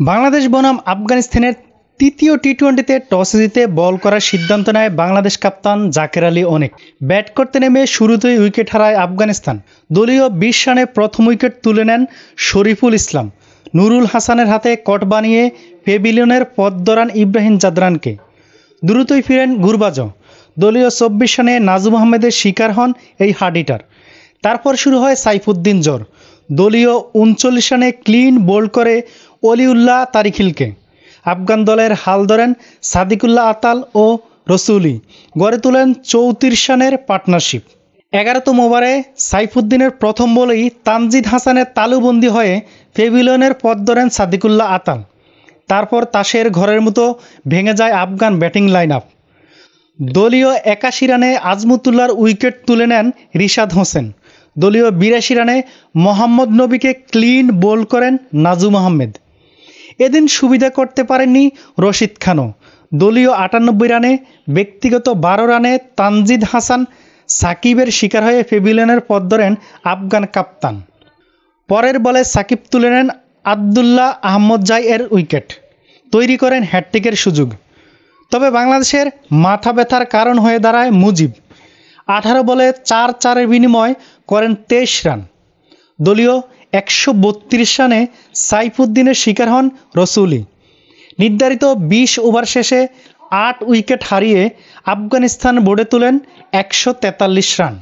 বাংলাদেশ বনাম আফগানিস্তানের তৃতীয় টি-টোয়েন্টিতে টসে জিতে বল করার সিদ্ধান্ত নেয় বাংলাদেশ কাপ্তান জাকের আলী অনেক। ব্যাট করতে নেমে শুরুতেই উইকেট হারায় আফগানিস্তান। দলীয় ২০ রানে প্রথম উইকেট তুলে নেন শরীফুল ইসলাম। নুরুল হাসানের হাতে কট বানিয়ে প্যাভিলিয়নের পথ ধরান ইব্রাহিম জাদরানকে। দ্রুতই ফিরেন গুরবাজ। দলীয় ২৪ রানে নাজুম আহমেদের শিকার হন এই হার্ড-হিটার। তারপর শুরু হয় সাইফুদ্দিন ঝড়। দলীয় ৩৯ রানে ক্লিন বোল্ড করে অলিউল্লাহ তারিখিলকে। আফগান দলের হাল ধরেন সাদিকুল্লাহ আতাল ও রসুলি। গড়ে তোলেন ৩৪ রানের পার্টনারশিপ। ১১তম ওভারে সাইফুদ্দিনের প্রথম বলেই তানজিদ হাসানের তালুবন্দি হয়ে প্যাভিলিয়নের পথ ধরেন সাদিকুল্লাহ আতাল। তারপর তাসের ঘরের মতো ভেঙে যায় আফগান ব্যাটিং লাইন আপ। দলীয় ৮১ রানে আজমতুল্লাহর উইকেট তুলে নেন রিশাদ হোসেন। দলীয় ৮২ রানে মোহাম্মদ নবীকে ক্লিন বোল্ড করেন নাজুম আহমেদ। এদিন সুবিধা করতে পারেননি রশিদ খানও। দলীয় ৯৮ রানে ব্যক্তিগত ১২ রানে তানজিদ হাসান সাকিবের শিকার হয়ে প্যাভিলিয়নের পথ ধরেন আফগান কাপ্তান। পরের বলে সাকিব তুলে নেন আবদুল্লাহ আহমদ জাই এর উইকেট, তৈরি করেন হ্যাটট্রিকের সুযোগ। তবে বাংলাদেশের মাথা ব্যথার কারণ হয়ে দাঁড়ায় মুজিব। ১৮ বলে ৪-৪-এর বিনিময় করেন ২৩ রান। দলীয় ১৩২ রানে সাইফুদ্দিনের শিকার হন রসুলি। নির্ধারিত ২০ ওভার শেষে ৮ উইকেট হারিয়ে আফগানিস্তান বোর্ডে তুলেন ১৪৩ রান।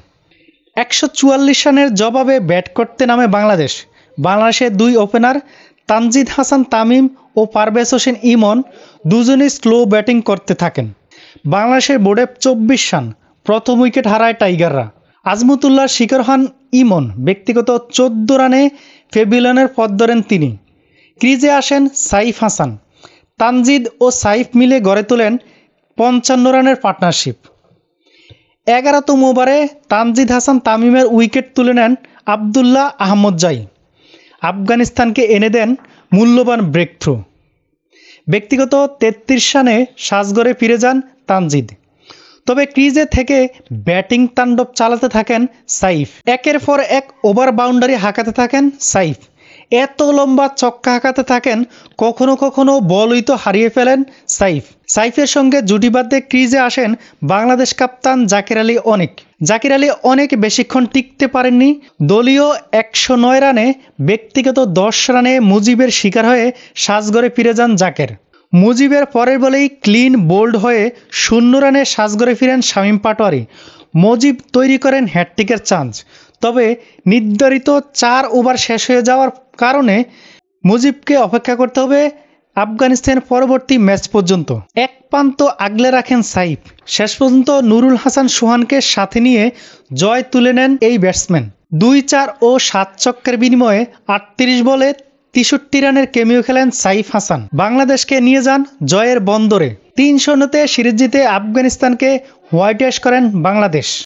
১৪৪ রানের জবাবে ব্যাট করতে নামে বাংলাদেশের দুই ওপেনার তানজিদ হাসান তামিম ও পারভেজ হোসেন ইমন দুজনেই স্লো ব্যাটিং করতে থাকেন। বাংলাদেশের বোর্ডে ২৪ রান। প্রথম উইকেট হারায় টাইগাররা। আজমতুল্লাহর শিকার হন ইমন। ব্যক্তিগত ১৪ রানে প্যাভিলিয়নের পথ ধরেন তিনি। ক্রিজে আসেন সাইফ হাসান। তানজিদ ও সাইফ মিলে গড়ে তোলেন ৫৫ রানের পার্টনারশিপ। ১১তম ওভারে তানজিদ হাসান তামিমের উইকেট তুলে নেন আবদুল্লাহ আহমদ জাই। আফগানিস্তানকে এনে দেন মূল্যবান ব্রেক থ্রু। ব্যক্তিগত ৩৩ রানে সাজঘরে ফিরে যান তানজিদ। তবে ক্রিজে থেকে ব্যাটিং তাণ্ডব চালাতে থাকেন সাইফ। একের পর এক ওভার বাউন্ডারি হাঁকাতে থাকেন সাইফ। এত লম্বা ছক্কা হাঁকাতে থাকেন, কখনো কখনো বলই তো হারিয়ে ফেলেন সাইফের সঙ্গে জুটি বাঁধতে ক্রিজে আসেন বাংলাদেশ কাপ্তান জাকের আলী অনেক বেশিক্ষণ টিকতে পারেননি। দলীয় ১০৯ রানে ব্যক্তিগত ১০ রানে মুজিবের শিকার হয়ে সাজঘরে ফিরে যান জাকের। মুজিবের পরের বলেই ক্লিন বোল্ড হয়ে ০ রানে সাজঘরে ফিরেন শামীম পাটোয়ারি। মুজিব তৈরি করেন হ্যাটট্রিকের চান্স। তবে নির্ধারিত ৪ ওভার শেষ হয়ে যাওয়ার কারণে মুজিবকে অপেক্ষা করতে হবে আফগানিস্তানের পরবর্তী ম্যাচ পর্যন্ত। এক প্রান্ত আগলে রাখেন সাইফ। শেষ পর্যন্ত নুরুল হাসান সোহানকে সাথে নিয়ে জয় তুলে নেন এই ব্যাটসম্যান। ২-৪ ও ৭ ছক্কার বিনিময়ে ৩৮ বলে ৬৩ রানের ক্যামিও খেলেন সাইফ হাসান। বাংলাদেশকে নিয়ে যান জয়ের বন্দরে। ৩-০তে সিরিজ জিতে আফগানিস্তানকে হোয়াইট ওয়াশ করেন বাংলাদেশ।